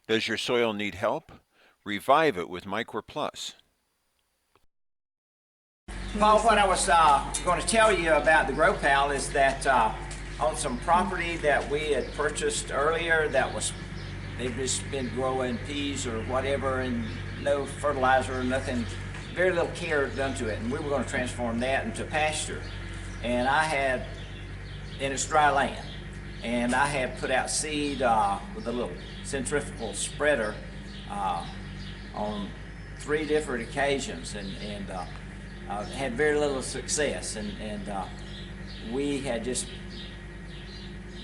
Does your soil need help? Revive it with Mycor Plus. Paul, what I was going to tell you about the Grow Pal is that on some property that we had purchased earlier they've just been growing peas or whatever and no fertilizer, nothing, very little care done to it. And we were going to transform that into pasture. And it's dry land. And I had put out seed with a little centrifugal spreader on 3 different occasions and had very little success. And we had just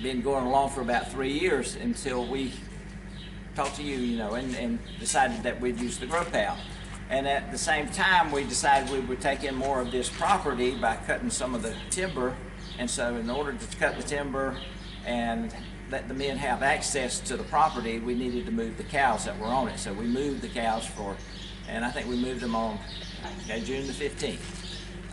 been going along for about 3 years until we talked to you, and decided that we'd use the Grow Pal. And at the same time, we decided we would take in more of this property by cutting some of the timber. And so in order to cut the timber and let the men have access to the property, we needed to move the cows that were on it. So we moved the cows and I think we moved them on June the 15th.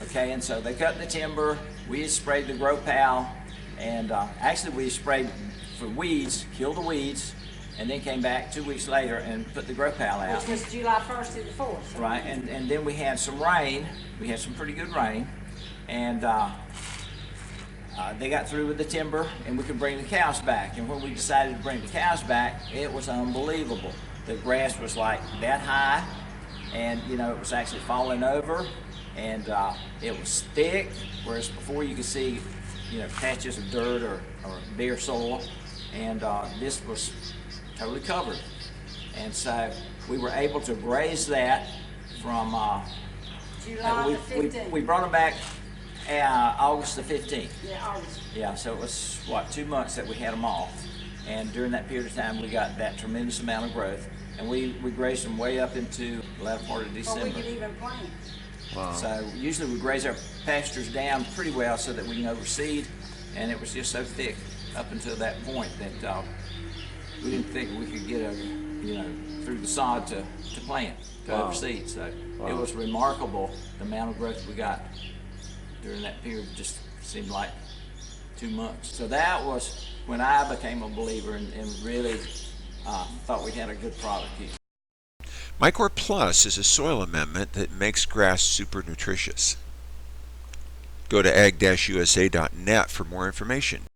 Okay, and so they cut the timber, we sprayed the Grow Pal, and actually we sprayed for weeds, killed the weeds, and then came back 2 weeks later and put the Grow Pal out. Which was July 1st to the 4th. So right, and then we had some rain. We had some pretty good rain, and they got through with the timber, and we could bring the cows back. And when we decided to bring the cows back, it was unbelievable. The grass was like that high, and it was actually falling over, and it was thick, whereas before you could see patches of dirt or bare soil, and this was totally covered. And so we were able to graze that from July the 15th. we brought them back August the 15th. Yeah, August. Yeah, so it was 2 months that we had them off, and during that period of time we got that tremendous amount of growth, and we grazed them way up into the latter part of December. Or we could even plant. Wow. So usually we graze our pastures down pretty well so that we can overseed, and it was just so thick up until that point that we didn't think we could get through the sod to plant, to Wow. overseed. So Wow. it was remarkable the amount of growth we got during that period. Just seemed like 2 months. So that was when I became a believer and really thought we had a good product here. Mycor Plus is a soil amendment that makes grass super nutritious. Go to ag-usa.net for more information.